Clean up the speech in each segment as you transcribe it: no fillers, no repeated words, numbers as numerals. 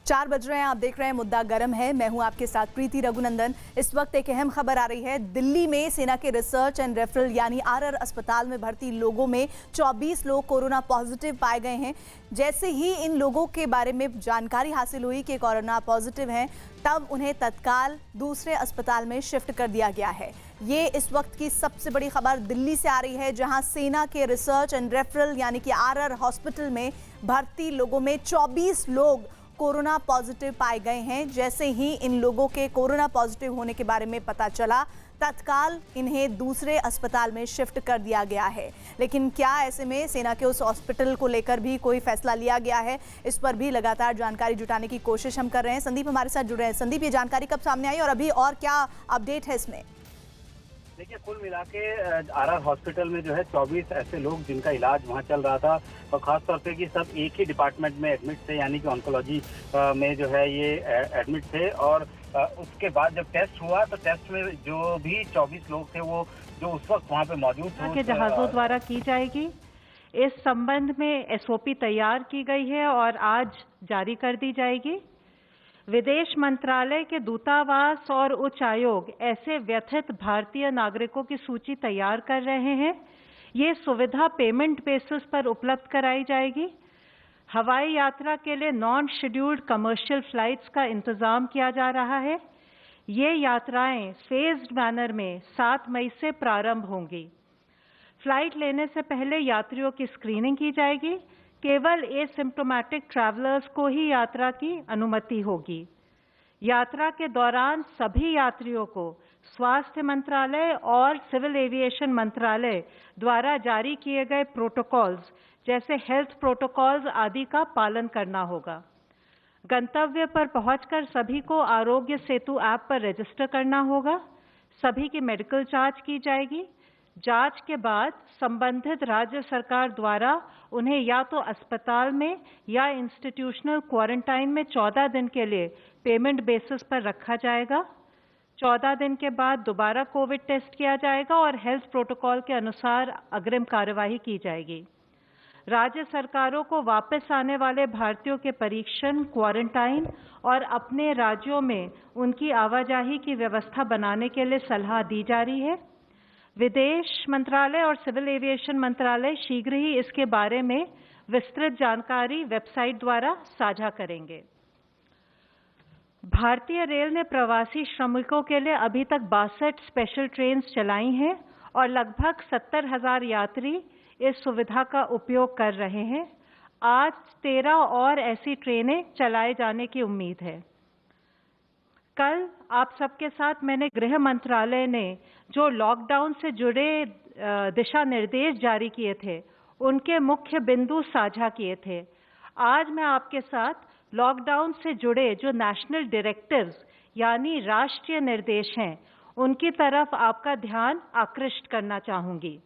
4 बज रहे हैं। आप देख रहे हैं मुद्दा गर्म है। मैं हूं आपके साथ प्रीति रघुनंदन। इस वक्त एक अहम खबर आ रही है। दिल्ली में सेना के रिसर्च एंड रेफरल यानी आरआर अस्पताल में भर्ती लोगों में 24 लोग कोरोना पॉजिटिव पाए गए हैं। जैसे ही इन लोगों के बारे में जानकारी हासिल हुई कि कोरोना पॉजिटिव हैं, तब उन्हें तत्काल दूसरे अस्पताल में शिफ्ट कर दिया गया है। ये इस वक्त की सबसे बड़ी खबर दिल्ली से आ रही है, जहां सेना के रिसर्च एंड रेफरल यानी कि आरआर हॉस्पिटल में भर्ती लोगों में 24 लोग कोरोना पॉजिटिव पाए गए हैं। जैसे ही इन लोगों के कोरोना पॉजिटिव होने के बारे में पता चला, तत्काल इन्हें दूसरे अस्पताल में शिफ्ट कर दिया गया है। लेकिन क्या ऐसे में सेना के उस हॉस्पिटल को लेकर भी कोई फैसला लिया गया है, इस पर भी लगातार जानकारी जुटाने की कोशिश हम कर रहे हैं। संदीप हमारे साथ जुड़ रहे हैं। संदीप, ये जानकारी कब सामने आई और अभी और क्या अपडेट है इसमें? देखिए, कुल मिला के आरआर हॉस्पिटल में जो है 24 ऐसे लोग जिनका इलाज वहाँ चल रहा था, और खासतौर पे कि सब एक ही डिपार्टमेंट में एडमिट थे, यानी कि ऑन्कोलॉजी में जो है ये एडमिट थे। और उसके बाद जब टेस्ट हुआ तो टेस्ट में जो भी 24 लोग थे वो जो उस वक्त वहाँ पे मौजूद थे के जहाजों द्वारा की जाएगी। इस संबंध में एसओपी तैयार की गई है और आज जारी कर दी जाएगी। विदेश मंत्रालय के दूतावास और उच्च आयोग ऐसे व्यथित भारतीय नागरिकों की सूची तैयार कर रहे हैं। ये सुविधा पेमेंट बेसिस पर उपलब्ध कराई जाएगी। हवाई यात्रा के लिए नॉन शेड्यूल्ड कमर्शियल फ्लाइट्स का इंतजाम किया जा रहा है। ये यात्राएं फेज्ड मैनर में 7 मई से प्रारंभ होंगी। फ्लाइट लेने से पहले यात्रियों की स्क्रीनिंग की जाएगी। केवल एसिम्प्टोमेटिक ट्रैवलर्स को ही यात्रा की अनुमति होगी। यात्रा के दौरान सभी यात्रियों को स्वास्थ्य मंत्रालय और सिविल एविएशन मंत्रालय द्वारा जारी किए गए प्रोटोकॉल्स जैसे हेल्थ प्रोटोकॉल्स आदि का पालन करना होगा। गंतव्य पर पहुंचकर सभी को आरोग्य सेतु ऐप पर रजिस्टर करना होगा। सभी की मेडिकल जांच की जाएगी। जांच के बाद संबंधित राज्य सरकार द्वारा उन्हें या तो अस्पताल में या इंस्टीट्यूशनल क्वारंटाइन में 14 दिन के लिए पेमेंट बेसिस पर रखा जाएगा। 14 दिन के बाद दोबारा कोविड टेस्ट किया जाएगा और हेल्थ प्रोटोकॉल के अनुसार अग्रिम कार्यवाही की जाएगी। राज्य सरकारों को वापस आने वाले भारतीयों के परीक्षण, क्वारंटाइन और अपने राज्यों में उनकी आवाजाही की व्यवस्था बनाने के लिए सलाह दी जा रही है। विदेश मंत्रालय और सिविल एविएशन मंत्रालय शीघ्र ही इसके बारे में विस्तृत जानकारी वेबसाइट द्वारा साझा करेंगे। भारतीय रेल ने प्रवासी श्रमिकों के लिए अभी तक 62 स्पेशल ट्रेन्स चलाई हैं और लगभग 70,000 यात्री इस सुविधा का उपयोग कर रहे हैं। आज 13 और ऐसी ट्रेनें चलाए जाने की उम्मीद है। कल आप सबके साथ मैंने गृह मंत्रालय ने जो लॉकडाउन से जुड़े दिशा निर्देश जारी किए थे, उनके मुख्य बिंदु साझा किए थे। आज मैं आपके साथ लॉकडाउन से जुड़े जो नेशनल डायरेक्टिव्स यानी राष्ट्रीय निर्देश हैं, उनकी तरफ आपका ध्यान आकृष्ट करना चाहूंगी।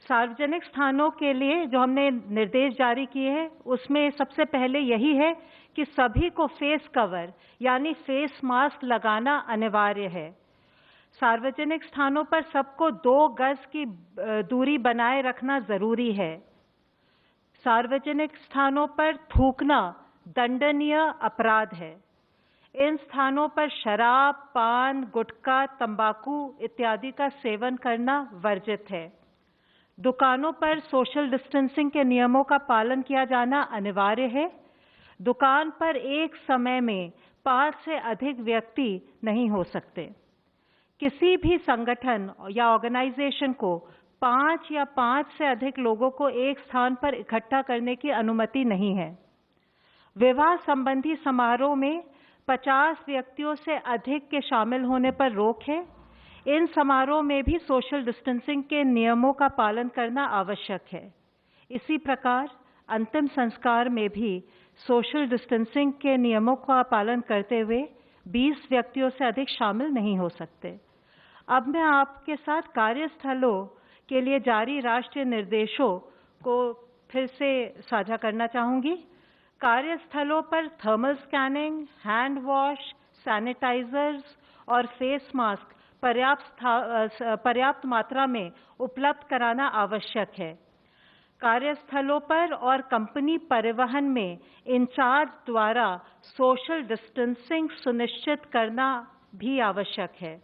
सार्वजनिक स्थानों के लिए जो हमने निर्देश जारी किए हैं, उसमें सबसे पहले यही है कि सभी को फेस कवर यानी फेस मास्क लगाना अनिवार्य है। सार्वजनिक स्थानों पर सबको 2 गज की दूरी बनाए रखना जरूरी है। सार्वजनिक स्थानों पर थूकना दंडनीय अपराध है। इन स्थानों पर शराब, पान, गुटखा, तंबाकू इत्यादि का सेवन करना वर्जित है। दुकानों पर सोशल डिस्टेंसिंग के नियमों का पालन किया जाना अनिवार्य है। दुकान पर एक समय में 5 से अधिक व्यक्ति नहीं हो सकते। किसी भी संगठन या ऑर्गेनाइजेशन को 5 या 5 से अधिक लोगों को एक स्थान पर इकट्ठा करने की अनुमति नहीं है। विवाह संबंधी समारोह में 50 व्यक्तियों से अधिक के शामिल होने पर रोक है। इन समारोह में भी सोशल डिस्टेंसिंग के नियमों का पालन करना आवश्यक है। इसी प्रकार अंतिम संस्कार में भी सोशल डिस्टेंसिंग के नियमों का पालन करते हुए 20 व्यक्तियों से अधिक शामिल नहीं हो सकते। अब मैं आपके साथ कार्यस्थलों के लिए जारी राष्ट्रीय निर्देशों को फिर से साझा करना चाहूँगी। कार्यस्थलों पर thermal scanning, hand wash, sanitizers और फेस मास्क पर्याप्त मात्रा में उपलब्ध कराना आवश्यक है। कार्यस्थलों पर और कंपनी परिवहन में इंचार्ज द्वारा सोशल डिस्टेंसिंग सुनिश्चित करना भी आवश्यक है।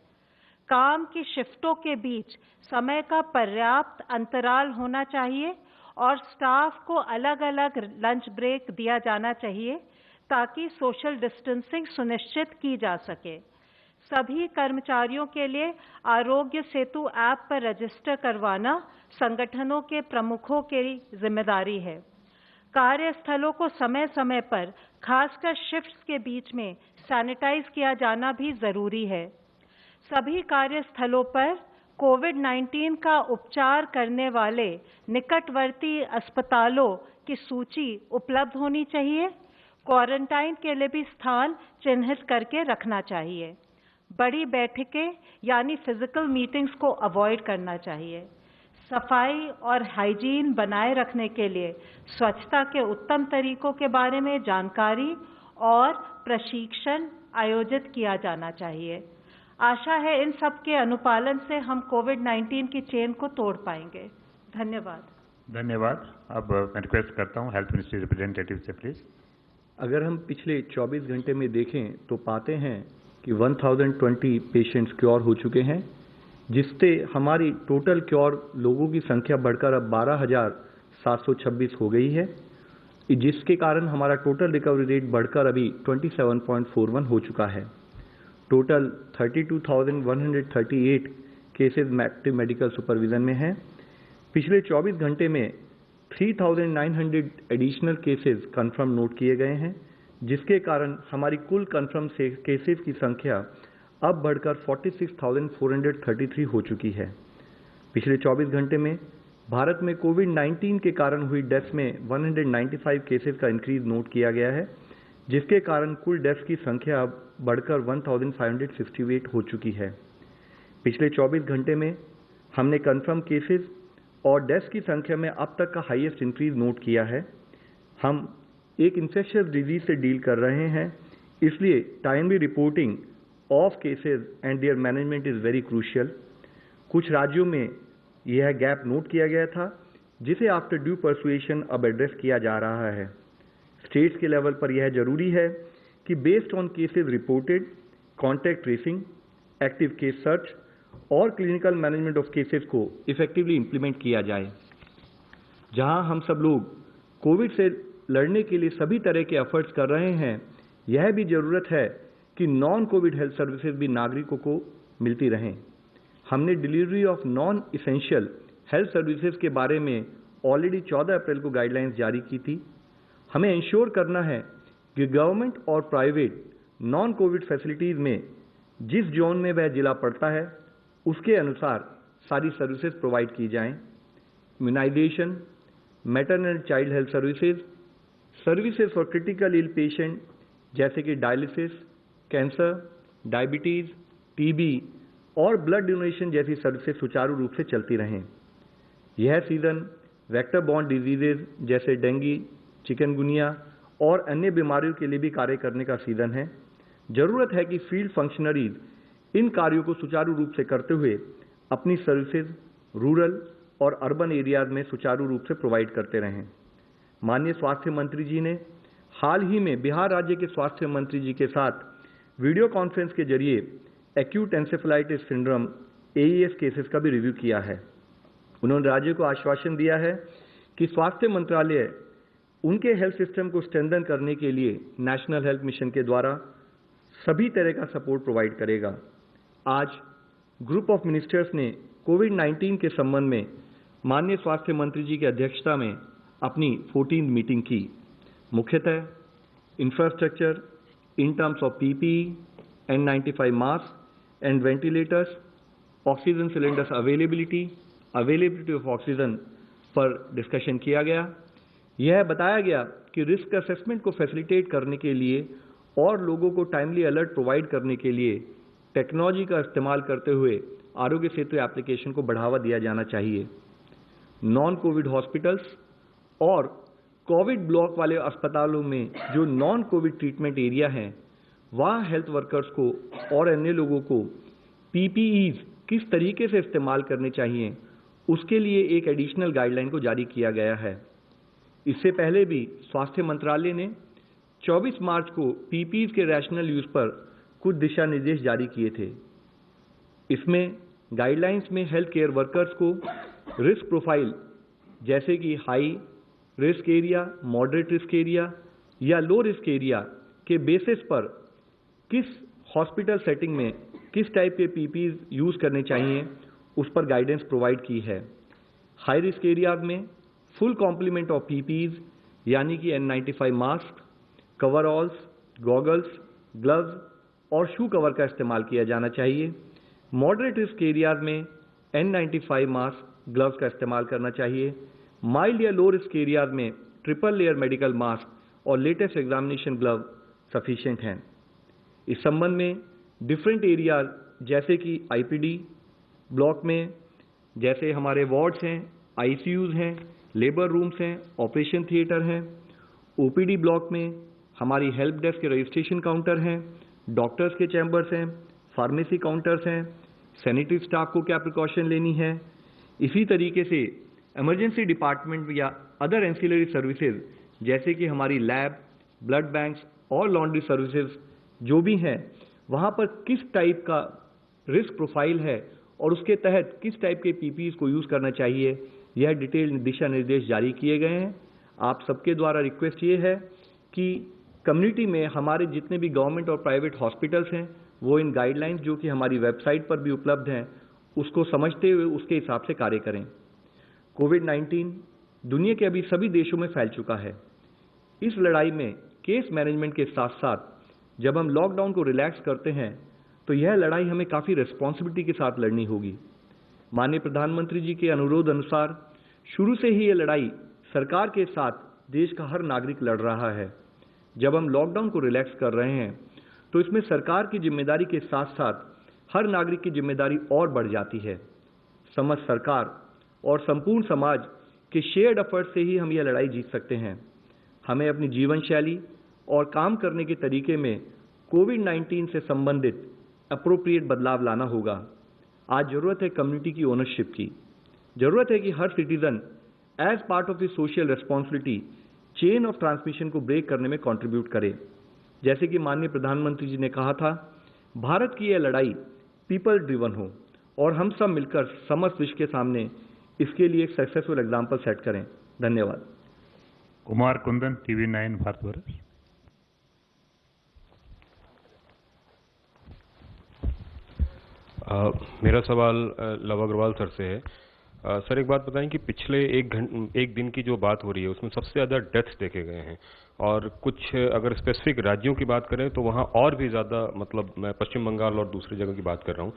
काम की शिफ्टों के बीच समय का पर्याप्त अंतराल होना चाहिए और स्टाफ को अलग-अलग लंच ब्रेक दिया जाना चाहिए ताकि सोशल डिस्टेंसिंग सुनिश्चित की जा सके। सभी कर्मचारियों के लिए आरोग्य सेतु ऐप पर रजिस्टर करवाना संगठनों के प्रमुखों की जिम्मेदारी है। कार्यस्थलों को समय-समय पर खासकर शिफ्ट्स के बीच में सैनिटाइज किया जाना भी जरूरी है। सभी कार्यस्थलों पर कोविड-19 का उपचार करने वाले निकटवर्ती अस्पतालों की सूची उपलब्ध होनी चाहिए। क्वारंटाइन के लिए भी स्थान चिन्हित करके रखना चाहिए। बड़ी बैठकें यानी फिजिकल मीटिंग्स को अवॉइड करना चाहिए। सफाई और हाइजीन बनाए रखने के लिए स्वच्छता के उत्तम तरीकों के बारे में जानकारी और प्रशिक्षण आयोजित किया जाना चाहिए। आशा है इन सब के अनुपालन से हम कोविड-19 की चेन को तोड़ पाएंगे। धन्यवाद। धन्यवाद। अब मैं रिक्वेस्ट करता हूं हेल्थ मिनिस्ट्री रिप्रेजेंटेटिव से प्लीज। अगर हम पिछले 24 घंटे में देखें तो पाते हैं कि 1020 पेशेंट्स क्योर हो चुके हैं, जिससे हमारी टोटल क्योर लोगों की संख्या बढ़कर अब 12,726 हो गई है, जिसके कारण हमारा टोटल रिकवरी रेट बढ़कर अभी 27.41 हो चुका है। Total 32,138 cases active medical supervision में हैं। पिछले 24 घंटे में 3,900 एडिशनल केसेस कंफर्म नोट किए गए हैं, जिसके कारण हमारी कुल कंफर्म केसेस की संख्या अब बढ़कर 46,433 हो चुकी है। पिछले 24 घंटे में भारत में कोविड-19 के कारण हुई डेथ्स में 195 केसेस का इंक्रीज नोट किया गया है, जिसके कारण कुल डेथ्स की संख्या अब बढ़कर 1,568 हो चुकी है। पिछले 24 घंटे में हमने कंफर्म केसेस और डेथ्स की संख्या में अब तक का हाईएस्ट इंक्रीज नोट किया है। हम एक इन्फेक्शियस डिजीज से डील कर रहे हैं, इसलिए timely reporting of cases and there management is very crucial. कुछ राज्यों में यह गैप नोट किया गया था, जिसे आफ्टर ड्यू परसुएशन अब एड्रेस किया जा रहा है। स्टेट्स के लेवल पर यह जरूरी है कि based on cases reported, contact tracing, active case search और क्लिनिकल मैनेजमेंट ऑफ केसेस को इफेक्टिवली इंप्लीमेंट किया जाए। जहां हम सब लोग कोविड से लड़ने के लिए सभी तरह के एफर्ट्स कर रहे हैं, यह भी जरूरत है कि नॉन कोविड हेल्थ सर्विसेज भी नागरिकों को मिलती रहें। हमने delivery of non essential health services के बारे में ऑलरेडी 14 अप्रैल को गाइडलाइंस जारी की थी। हमें इंश्योर करना है कि गवर्नमेंट और प्राइवेट नॉन कोविड फैसिलिटीज में जिस जोन में वह जिला पड़ता है, उसके अनुसार सारी सर्विसेज प्रोवाइड की जाएं। Immunisation, maternal and child health services for critical ill patient जैसे कि डायलिसिस, कैंसर, डायबिटीज, टीबी और ब्लड डोनेशन जैसी सर्विसेज सुचारू रूप से चलती रहें। यह सीजन वेक्टर बॉर्न डिजीजेज जैसे डेंगू, चिकनगुनिया और अन्य बीमारियों के लिए भी कार्य करने का सीजन है। जरूरत है कि फील्ड फंक्शनरीज इन कार्यों को सुचारू रूप से करते हुए अपनी सर्विसेज रूरल और अर्बन एरियाज में सुचारू रूप से प्रोवाइड करते रहें। माननीय स्वास्थ्य मंत्री जी ने हाल ही में बिहार राज्य के स्वास्थ्य मंत्री जी के साथ वीडियो कॉन्फ्रेंस के जरिए acute encephalitis syndrome AES cases का भी रिव्यू किया है। उन्होंने राज्य को आश्वासन दिया है कि स्वास्थ्य मंत्रालय उनके हेल्थ सिस्टम को स्ट्रेंथन करने के लिए नेशनल हेल्थ मिशन के द्वारा सभी तरह का सपोर्ट प्रोवाइड करेगा। आज ग्रुप ऑफ मिनिस्टर्स ने कोविड-19 के संबंध में माननीय स्वास्थ्य मंत्री जी की अध्यक्षता में अपनी 14वीं मीटिंग की। मुख्यतः infrastructure in terms of PPE, N95 mask and ventilators, oxygen cylinders availability of oxygen पर डिस्कशन किया गया। यह बताया गया कि रिस्क असेसमेंट को फैसिलिटेट करने के लिए और लोगों को टाइमली अलर्ट प्रोवाइड करने के लिए टेक्नोलॉजी का इस्तेमाल करते हुए आरोग्य सेतु एप्लीकेशन को बढ़ावा दिया जाना चाहिए। नॉन कोविड हॉस्पिटल्स और कोविड ब्लॉक वाले अस्पतालों में जो नॉन कोविड ट्रीटमेंट एरिया हैं, वहाँ हेल्थ वर्कर्स को और अन्य लोगों को PPEs किस तरीके से इस्तेमाल करने चाहिए उसके लिए एक एडिशनल गाइडलाइन को जारी किया गया है। इससे पहले भी स्वास्थ्य मंत्रालय ने 24 मार्च को पीपीई के रैशनल यूज पर कुछ दिशा निर्देश जारी किए थे। इसमें गाइडलाइंस में हेल्थ केयर वर्कर्स को रिस्क प्रोफाइल जैसे कि high risk area, moderate risk area या लो रिस्क एरिया के बेसिस पर किस हॉस्पिटल सेटिंग में किस टाइप के पीपीई यूज करने चाहिए उस पर गाइडेंस प्रोवाइड की है। हाई रिस्क एरियाज में फुल कॉम्प्लीमेंट ऑफ पीपीईज यानी कि N95 मास्क, कवरऑल्स, गॉगल्स, ग्लव्स और शू कवर का इस्तेमाल किया जाना चाहिए। मॉडरेट रिस्क एरियाज में N95 मास्क, ग्लव्स का इस्तेमाल करना चाहिए। माइल्ड या लो रिस्क एरियाज में ट्रिपल लेयर मेडिकल मास्क और लेटेस्ट एग्जामिनेशन ग्लव सफिशिएंट हैं। इस संबंध में डिफरेंट एरियाज जैसे कि आईपीडी ब्लॉक में जैसे हमारे वार्ड्स हैं, आईसीयूज हैं, लेबर रूम्स हैं, ऑपरेशन थिएटर हैं। ओपीडी ब्लॉक में हमारी हेल्प डेस्क के रजिस्ट्रेशन काउंटर हैं, डॉक्टर्स के चैम्बर्स हैं, फार्मेसी काउंटर्स हैं। सैनिटरी स्टाफ को क्या प्रिकॉशन लेनी है। इसी तरीके से इमरजेंसी डिपार्टमेंट या अदर एंसिलरी सर्विसेज जैसे कि हमारी लैब, ब्लड बैंक्स और लॉन्ड्री सर्विसेज जो भी हैं, वहाँ पर किस टाइप का रिस्क प्रोफाइल है और उसके तहत किस टाइप के पीपीईज को यूज करना चाहिए, यह डिटेल दिशा निर्देश जारी किए गए हैं। आप सबके द्वारा रिक्वेस्ट ये है कि कम्युनिटी में हमारे जितने भी गवर्नमेंट और प्राइवेट हॉस्पिटल्स हैं वो इन गाइडलाइंस जो कि हमारी वेबसाइट पर भी उपलब्ध हैं उसको समझते हुए उसके हिसाब से कार्य करें। कोविड-19 दुनिया के अभी सभी देशों में फैल चुका है। इस लड़ाई में केस मैनेजमेंट के साथ साथ जब हम लॉकडाउन को रिलैक्स करते हैं तो यह लड़ाई हमें काफ़ी रिस्पॉन्सिबिलिटी के साथ लड़नी होगी। माननीय प्रधानमंत्री जी के अनुरोध अनुसार शुरू से ही ये लड़ाई सरकार के साथ देश का हर नागरिक लड़ रहा है। जब हम लॉकडाउन को रिलैक्स कर रहे हैं तो इसमें सरकार की जिम्मेदारी के साथ साथ हर नागरिक की जिम्मेदारी और बढ़ जाती है। समस्त सरकार और संपूर्ण समाज के शेयर्ड एफर्ट से ही हम यह लड़ाई जीत सकते हैं। हमें अपनी जीवन शैली और काम करने के तरीके में कोविड-19 से संबंधित अप्रोप्रिएट बदलाव लाना होगा। आज जरूरत है कम्युनिटी की ओनरशिप की। जरूरत है कि हर citizen as part of the social responsibility chain of transmission को ब्रेक करने में कंट्रीब्यूट करे। जैसे कि माननीय प्रधानमंत्री जी ने कहा था, भारत की यह लड़ाई पीपल ड्रिवन हो और हम सब मिलकर समस्त विश्व के सामने इसके लिए एक सक्सेसफुल एग्जाम्पल सेट करें। धन्यवाद। कुमार कुंदन, TV9 भारतवर्ष। मेरा सवाल लव अग्रवाल सर से है। सर एक बात बताएं कि पिछले एक दिन की जो बात हो रही है उसमें सबसे ज़्यादा डेथ्स देखे गए हैं और कुछ अगर स्पेसिफिक राज्यों की बात करें तो वहाँ और भी ज़्यादा, मतलब मैं पश्चिम बंगाल और दूसरी जगह की बात कर रहा हूँ,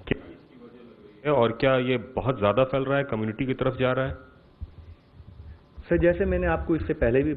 क्या इसकी वजह लग रही है और क्या ये बहुत ज़्यादा फैल रहा है, कम्युनिटी की तरफ जा रहा है? सर जैसे मैंने आपको इससे पहले भी